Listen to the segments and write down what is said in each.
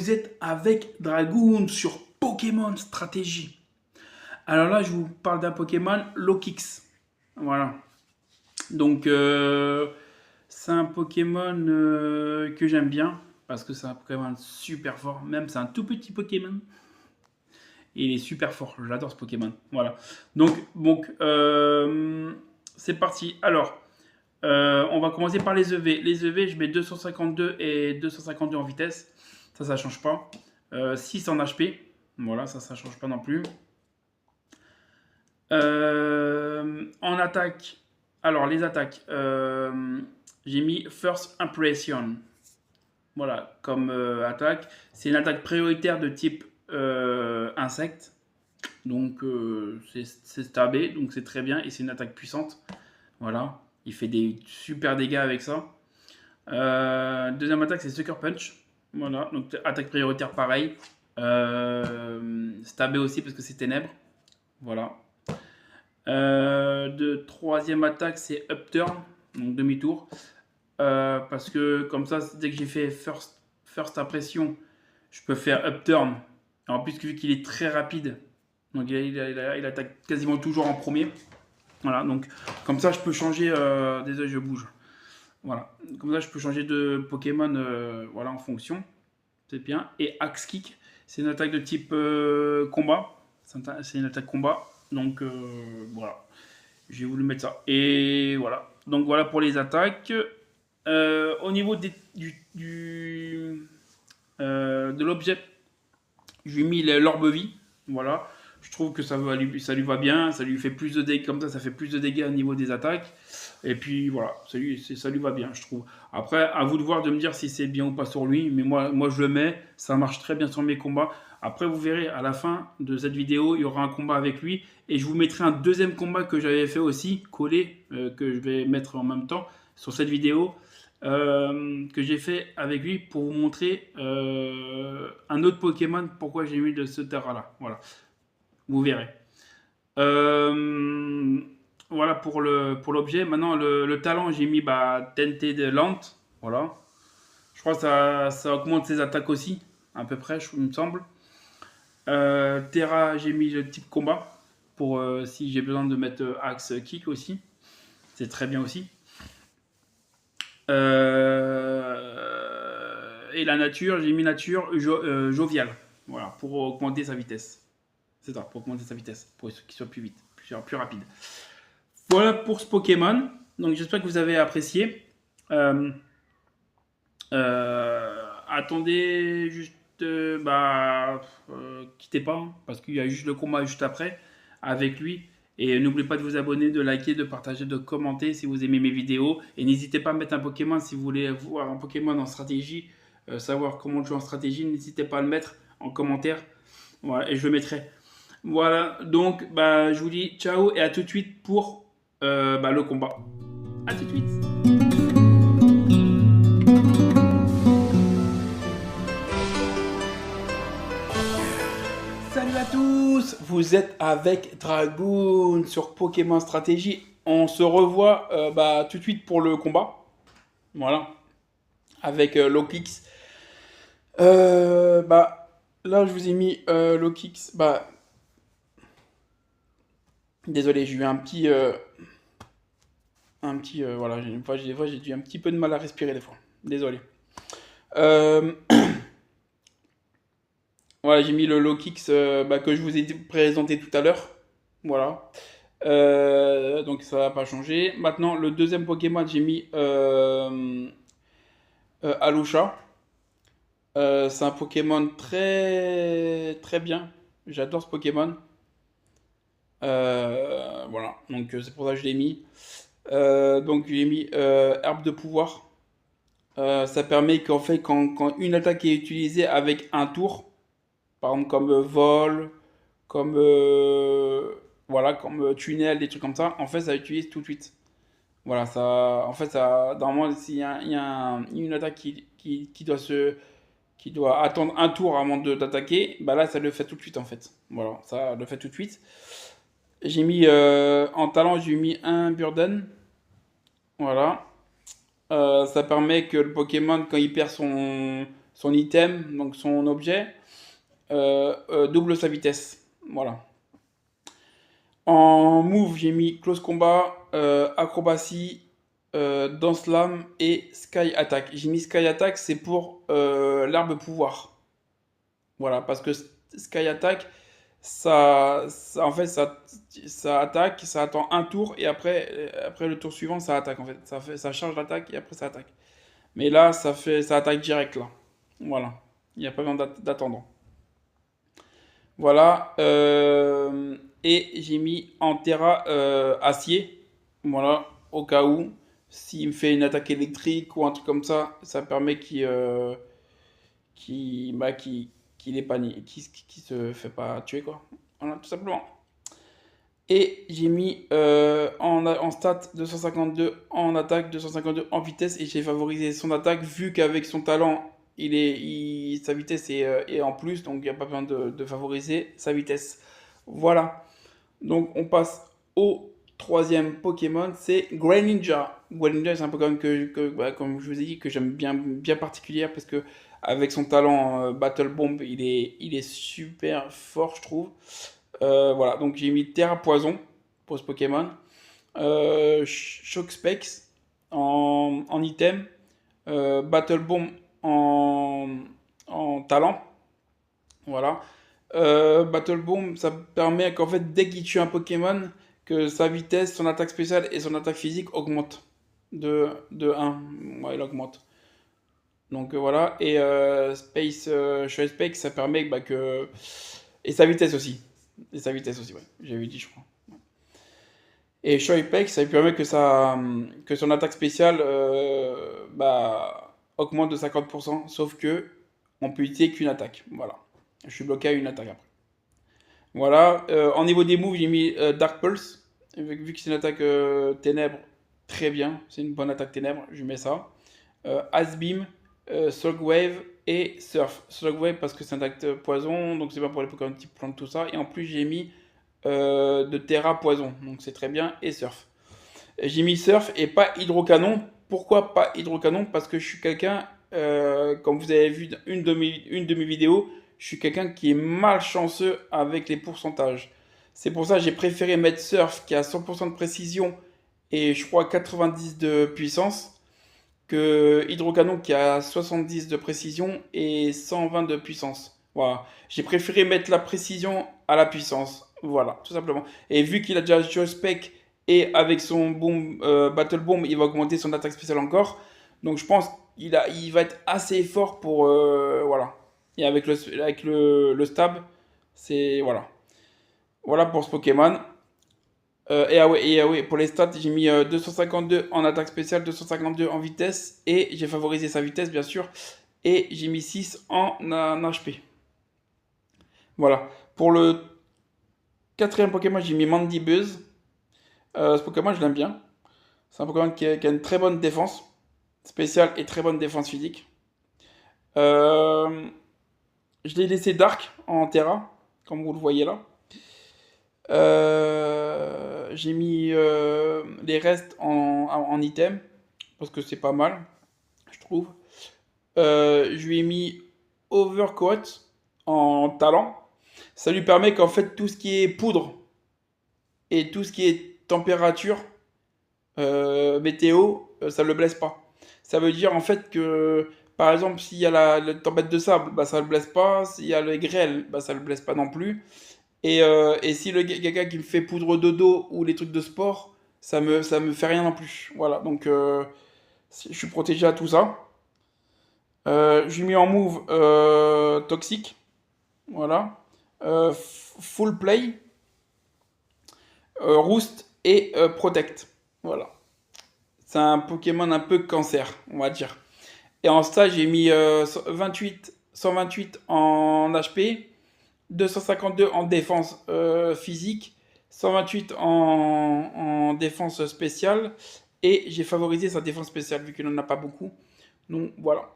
vous êtes avec Dragoon sur Pokémon Stratégie. Alors là, je vous parle d'un Pokémon Lokix. Voilà. Donc, c'est un Pokémon que j'aime bien parce que c'est un Pokémon super fort. Même, c'est un tout petit Pokémon. Et il est super fort. J'adore ce Pokémon. Voilà. Donc, c'est parti. Alors, on va commencer par les EV. Les EV, je mets 252 et 252 en vitesse. Ça change pas. 6 en HP. Voilà, ça change pas non plus. En attaque, alors les attaques, j'ai mis First Impression. Voilà, comme attaque. C'est une attaque prioritaire de type insecte. Donc c'est stabé, donc c'est très bien. Et c'est une attaque puissante. Voilà, il fait des super dégâts avec ça. Deuxième attaque, c'est Sucker Punch. Voilà, donc attaque prioritaire pareil. Stabé aussi parce que c'est ténèbres. Voilà. De troisième attaque, c'est Upturn, donc demi-tour. Parce que comme ça, dès que j'ai fait first impression, je peux faire Upturn. En plus, vu qu'il est très rapide, donc il attaque quasiment toujours en premier. Voilà, donc comme ça, je peux changer. Désolé, je bouge. Voilà, comme ça, je peux changer de Pokémon voilà, en fonction. C'est bien. Et Axe Kick, c'est une attaque de type combat. C'est une attaque combat. Donc voilà, j'ai voulu mettre ça. Et voilà. Donc voilà pour les attaques. Au niveau de l'objet, je lui ai mis l'orbe-vie. Voilà. Je trouve que ça lui va bien. Ça lui fait plus de dégâts. Comme ça fait plus de dégâts au niveau des attaques. Et puis voilà, ça lui va bien, je trouve. Après, à vous de voir, de me dire si c'est bien ou pas sur lui. Mais moi je le mets. Ça marche très bien sur mes combats. Après, vous verrez, à la fin de cette vidéo, il y aura un combat avec lui. Et je vous mettrai un deuxième combat que j'avais fait aussi, collé, que je vais mettre en même temps sur cette vidéo, que j'ai fait avec lui pour vous montrer un autre Pokémon, pourquoi j'ai mis de ce terrain-là. Voilà, vous verrez. Voilà pour l'objet. Maintenant, le talent, j'ai mis Tented Land. Voilà. Je crois que ça augmente ses attaques aussi, à peu près, il me semble. Terra, j'ai mis le type combat pour si j'ai besoin de mettre Axe Kick aussi. C'est très bien aussi. Et la nature, j'ai mis nature joviale. Voilà, pour augmenter sa vitesse. C'est ça, pour augmenter sa vitesse, pour qu'il soit plus vite, plus rapide. Voilà pour ce Pokémon. Donc j'espère que vous avez apprécié. Attendez juste, quittez pas, hein, parce qu'il y a juste le combat juste après avec lui. Et n'oubliez pas de vous abonner, de liker, de partager, de commenter si vous aimez mes vidéos. Et n'hésitez pas à mettre un Pokémon si vous voulez voir un Pokémon en stratégie, savoir comment jouer en stratégie. N'hésitez pas à le mettre en commentaire. Voilà, et je le mettrai. Voilà, donc je vous dis ciao et à tout de suite pour le combat. À tout de suite. Salut à tous, vous êtes avec Dragoon sur Pokémon Stratégie. On se revoit tout de suite pour le combat. Voilà, avec Lokix. Là, je vous ai mis Lokix. Désolé, j'ai eu voilà, des fois j'ai eu un petit peu de mal à respirer des fois. Désolé. Voilà, j'ai mis le Lokix que je vous ai présenté tout à l'heure. Voilà. Donc ça va pas changer. Maintenant, le deuxième Pokémon, j'ai mis Alusha. C'est un Pokémon très très bien. J'adore ce Pokémon. Voilà, donc c'est pour ça que je l'ai mis. Donc j'ai mis Herbe de pouvoir. Ça permet qu'en fait, quand une attaque est utilisée avec un tour, par exemple comme vol, comme voilà, comme tunnel, des trucs comme ça, en fait, ça utilise tout de suite. Voilà, ça, en fait, ça, normalement, s'il y a une attaque qui doit attendre un tour avant d'attaquer, là, ça le fait tout de suite, en fait. Voilà, ça le fait tout de suite. J'ai mis en talent, j'ai mis un Burden. Voilà. Ça permet que le Pokémon, quand il perd son item, donc son objet, double sa vitesse. Voilà. En move, j'ai mis close combat, acrobatie, dance lame et sky attack. J'ai mis sky attack, c'est pour l'arbre pouvoir. Voilà, parce que sky attack, en fait, ça attaque, ça attend un tour et après le tour suivant, ça attaque en fait. Ça charge l'attaque et après ça attaque. Mais là, ça attaque direct là. Voilà, il n'y a pas besoin d'attendre. Voilà. Et j'ai mis en Terra acier. Voilà, au cas où. S'il me fait une attaque électrique ou un truc comme ça permet qu'il est pas qui se fait pas tuer quoi. Voilà, tout simplement. Et j'ai mis en stat 252 en attaque, 252 en vitesse et j'ai favorisé son attaque vu qu'avec son talent, sa vitesse est en plus, donc il n'y a pas besoin de favoriser sa vitesse. Voilà. Donc on passe au troisième Pokémon, c'est Greninja. Greninja, c'est un Pokémon comme je vous ai dit, que j'aime bien particulier parce que avec son talent Battle Bomb, il est super fort, je trouve. Voilà, donc j'ai mis Terra Poison pour ce Pokémon. Shock Specs en item. Battle Bomb en talent. Voilà. Battle Bomb, ça permet qu'en fait, dès qu'il tue un Pokémon, que sa vitesse, son attaque spéciale et son attaque physique augmentent de 1. Ouais, il augmente. Donc voilà. Et Shock Specs, ça permet que. Et sa vitesse aussi. Et sa vitesse aussi, ouais. J'avais dit, je crois. Et Shoipek, ça lui permet que son attaque spéciale augmente de 50%, sauf que on peut utiliser qu'une attaque. Voilà. Je suis bloqué à une attaque après. Voilà. En niveau des moves, j'ai mis Dark Pulse. Vu que c'est une attaque ténèbres, très bien. C'est une bonne attaque ténèbres, je mets ça. Ice Beam, Slug Wave et Surf. Slug Wave parce que c'est un attaque poison, donc c'est pas pour les Pokémon type plante, tout ça. Et en plus, j'ai mis de Terra Poison, donc c'est très bien, et Surf. J'ai mis Surf et pas Hydrocanon. Pourquoi pas Hydrocanon? Parce que je suis quelqu'un, comme vous avez vu une de mes vidéos, je suis quelqu'un qui est malchanceux avec les pourcentages. C'est pour ça que j'ai préféré mettre Surf qui a 100% de précision et je crois 90 de puissance que Hydrocanon qui a 70 de précision et 120 de puissance. Voilà. J'ai préféré mettre la précision à la puissance. Voilà, tout simplement. Et vu qu'il a déjà Geospec et avec son Battle Bomb, il va augmenter son attaque spéciale encore. Donc je pense qu'il va être assez fort pour... voilà. Et avec le stab, c'est... Voilà. Voilà pour ce Pokémon. Ah ouais, pour les stats, j'ai mis 252 en attaque spéciale, 252 en vitesse, et j'ai favorisé sa vitesse, bien sûr, et j'ai mis 6 en HP. Voilà. Pour le quatrième Pokémon, j'ai mis Mandibuzz. Ce Pokémon, je l'aime bien. C'est un Pokémon qui a une très bonne défense spéciale et très bonne défense physique. Euh, je l'ai laissé Dark en Terra, comme vous le voyez là. J'ai mis les restes en item parce que c'est pas mal, je trouve. Je lui ai mis Overcoat en talent. Ça lui permet qu'en fait tout ce qui est poudre et tout ce qui est température, météo, ça ne le blesse pas. Ça veut dire en fait que par exemple s'il y a la tempête de sable, bah, ça ne le blesse pas. S'il y a le grêle, bah, ça ne le blesse pas non plus. Et si le quelqu'un qui me fait poudre de dos ou les trucs de sport, ça me fait rien non plus. Voilà, donc je suis protégé à tout ça. J'ai mis en move toxique. Voilà. Full play, roost et protect. Voilà. C'est un Pokémon un peu cancer, on va dire. Et en stage, j'ai mis 128 en HP, 252 en défense physique, 128 en défense spéciale, et j'ai favorisé sa défense spéciale vu qu'il n'en a pas beaucoup. Donc voilà.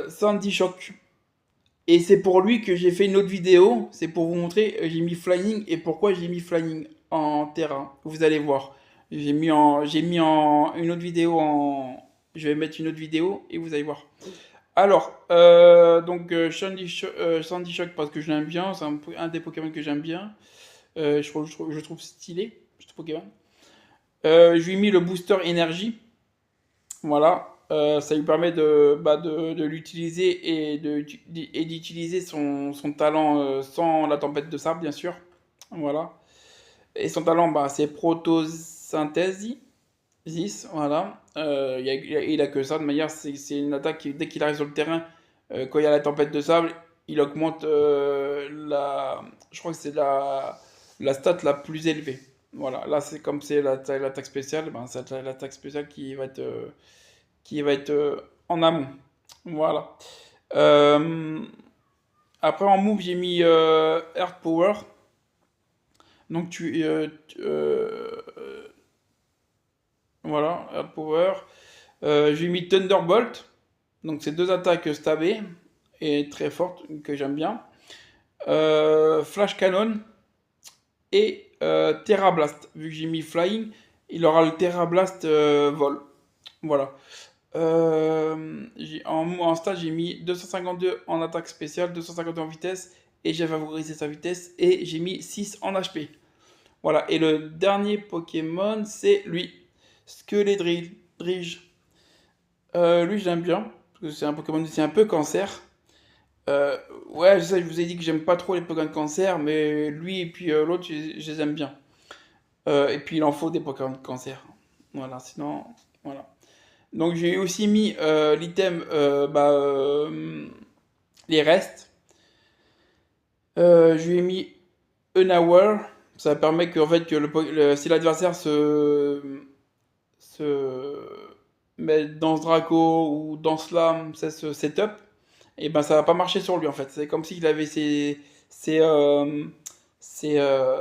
Sandy Shock. Et c'est pour lui que j'ai fait une autre vidéo. C'est pour vous montrer, j'ai mis Flying et pourquoi j'ai mis Flying en terrain. Vous allez voir. J'ai mis en une autre vidéo Je vais mettre une autre vidéo et vous allez voir. Alors, donc Sandy Shock parce que je l'aime bien, c'est un des Pokémon que j'aime bien. Je trouve stylé, ce Pokémon. Je lui ai mis le booster énergie. Voilà. Ça lui permet de l'utiliser et d'utiliser son talent sans la tempête de sable, bien sûr. Voilà. Et son talent, c'est protosynthèse. 10, voilà. Il a que ça. De manière, c'est une attaque qui, dès qu'il arrive sur le terrain, quand il y a la tempête de sable, il augmente je crois que c'est la stat la plus élevée. Voilà. Là, c'est comme c'est l'attaque spéciale, c'est l'attaque spéciale qui va être en amont. Voilà. Euh, Après, en move, j'ai mis Earth Power. Donc, voilà, Earth Power. J'ai mis Thunderbolt. Donc c'est deux attaques stabées et très fortes que j'aime bien. Flash Cannon et Terra Blast. Vu que j'ai mis Flying, il aura le Terra Blast vol. Voilà. En stage, j'ai mis 252 en attaque spéciale, 252 en vitesse et j'ai favorisé sa vitesse et j'ai mis 6 en HP. Voilà. Et le dernier Pokémon, c'est lui. Skeledridge. Lui, j'aime bien. Parce que c'est un Pokémon, c'est un peu cancer. Euh, ouais, je vous ai dit que j'aime pas trop les Pokémon cancer, mais lui et puis l'autre, je les aime bien. Et puis il en faut des Pokémon cancer. Voilà, sinon, voilà. Donc j'ai aussi mis l'item, les restes. Je lui ai mis un hour. Ça permet que, en fait, que si l'adversaire se met dans ce Draco ou dans Slam, c'est ce setup, et ben ça va pas marcher sur lui en fait. C'est comme s'il avait ses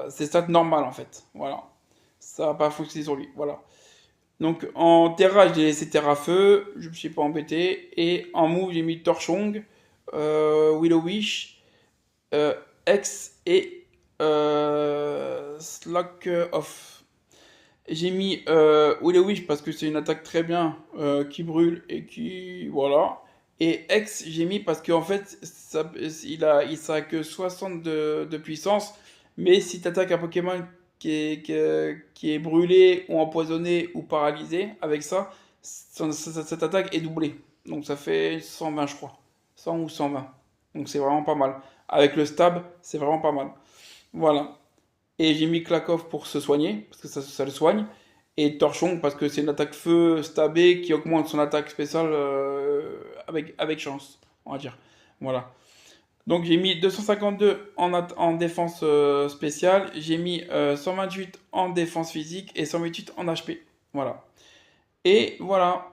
stats normales en fait. Voilà. Ça va pas fonctionner sur lui. Voilà. Donc en Terra, j'ai laissé Terra Feu, je me suis pas embêté. Et en move, j'ai mis Torchong, Willowish, X et Slack Off. J'ai mis Willowish parce que c'est une attaque très bien qui brûle et qui. Voilà. Et X, j'ai mis parce qu'en fait, ça a que 60 de puissance. Mais si tu attaques un Pokémon qui est brûlé ou empoisonné ou paralysé, avec ça, cette attaque est doublée. Donc ça fait 120, je crois. 100 ou 120. Donc c'est vraiment pas mal. Avec le stab, c'est vraiment pas mal. Voilà. Et j'ai mis Klakov pour se soigner, parce que ça le soigne. Et Torchon, parce que c'est une attaque feu stabée qui augmente son attaque spéciale avec chance, on va dire. Voilà. Donc j'ai mis 252 en défense spéciale, j'ai mis 128 en défense physique et 128 en HP. Voilà. Et voilà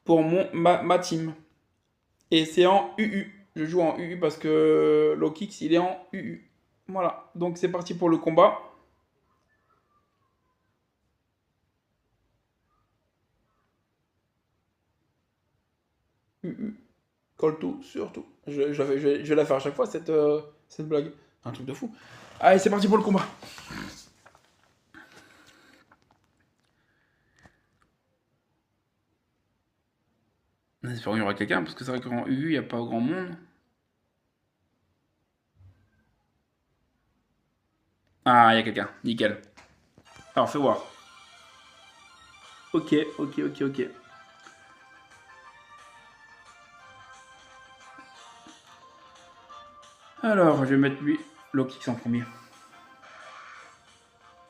pour ma team. Et c'est en UU. Je joue en UU parce que Lokix il est en UU. Voilà. Donc c'est parti pour le combat. UU. Colle tout sur tout. Je vais la faire à chaque fois cette blague. Un truc de fou. Allez, c'est parti pour le combat. J'espère qu'il y aura quelqu'un parce que c'est vrai qu'en UU il n'y a pas grand monde. Ah, il y a quelqu'un. Nickel. Alors fais voir. Ok, ok, ok, ok. Alors, je vais mettre lui, Lokix en premier.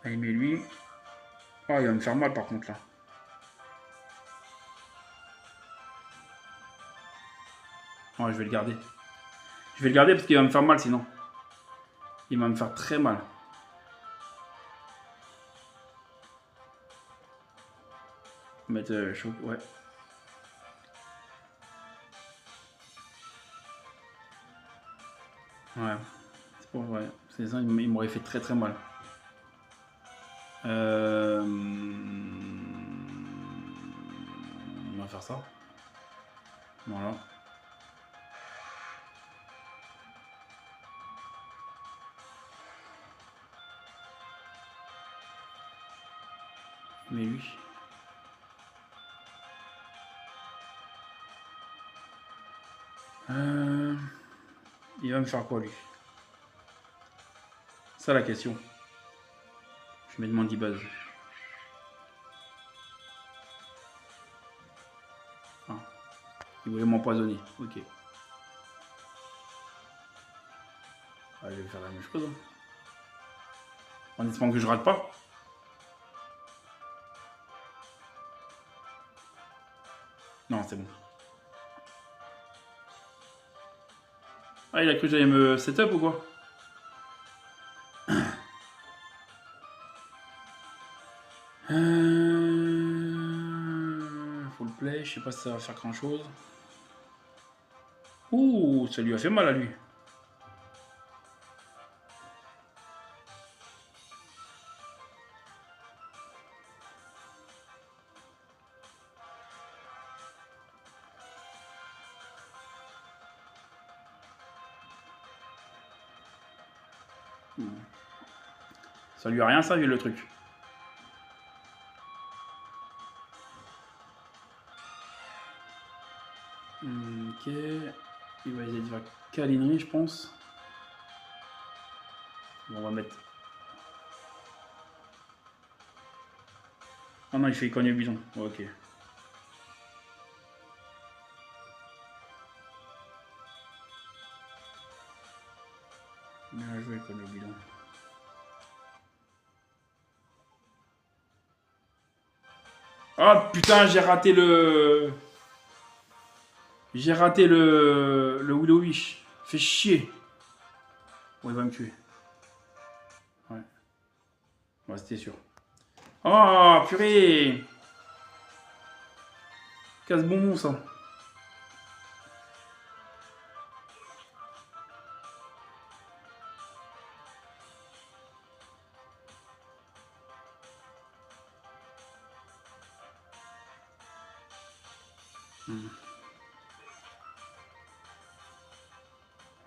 Allez, mais lui. Oh, il va me faire mal par contre là. Oh, je vais le garder. Je vais le garder parce qu'il va me faire mal sinon. Il va me faire très mal. Mettre choc, ouais. Ouais. C'est pour vrai. C'est ça, il m'aurait fait très très mal. On va faire ça. Voilà. Mais lui. Il va me faire quoi, lui? Ça, la question. Je me demande 10 bases. Ah. Il voulait m'empoisonner. Ok. Ah, je vais faire la même chose. Hein. En espérant que je rate pas. Non, c'est bon. Ah, il a cru que j'allais me setup ou quoi? Full play, je sais pas si ça va faire grand chose. Ouh, ça lui a fait mal à lui. Ça lui a rien servi le truc. Ok. Il va essayer de faire câlinerie, je pense. Bon, on va mettre. Ah non, il fait cogner le bison. Ok. Bien joué, cogner le bidon. Ah putain, j'ai raté le. J'ai raté le Willow Wish. Fait chier. Bon, il va me tuer. Ouais. Ouais, c'était sûr. Oh, purée. Casse bonbon, ça.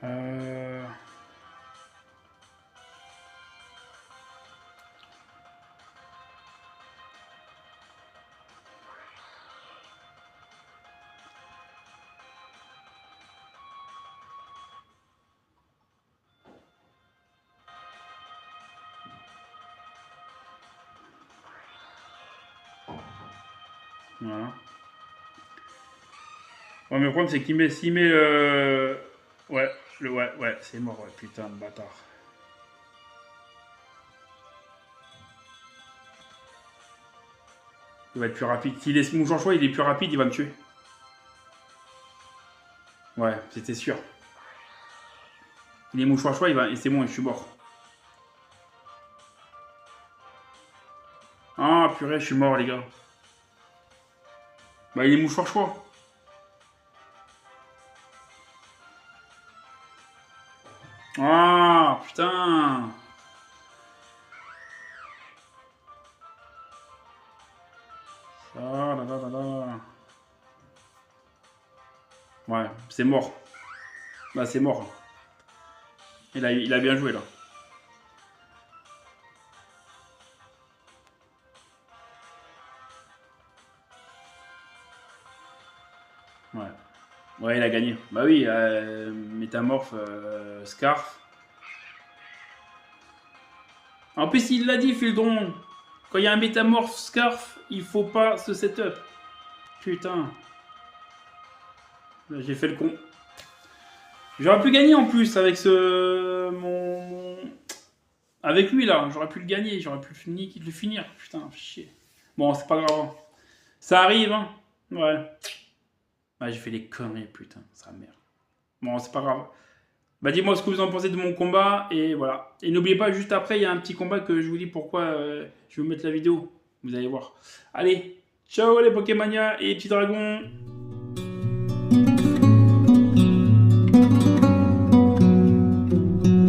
Euh... Voilà. Ouais, mais le problème, c'est qu'il met. S'il met. Ouais, ouais, c'est mort, ouais, putain de bâtard. Il va être plus rapide. S'il laisse mon choix, il est plus rapide, il va me tuer. Ouais, c'était sûr. Il est mon choix, il va. Et c'est bon, je suis mort. Ah, purée, je suis mort, les gars. Bah, il est mouchoir choix. Ah, putain. Ah, là, là, là, là. Ouais, c'est mort. Bah, c'est mort. Il a bien joué, là. Ouais. Ouais, il a gagné. Bah oui, Métamorphe, Scarf. En plus, il l'a dit, Fildron. Quand il y a un Métamorphe, Scarf, il faut pas se setup. Putain. Là, j'ai fait le con. J'aurais pu gagner en plus avec ce. Avec lui là, j'aurais pu le gagner, j'aurais pu le finir. Putain, chier. Bon, c'est pas grave. Ça arrive, hein. Ouais. Ah, j'ai fait des conneries, putain, ça merde. Bon, c'est pas grave. Bah, dis-moi ce que vous en pensez de mon combat, et voilà. Et n'oubliez pas, juste après, il y a un petit combat que je vous dis pourquoi je vais vous mettre la vidéo. Vous allez voir. Allez, ciao les Pokémania et les petits dragons.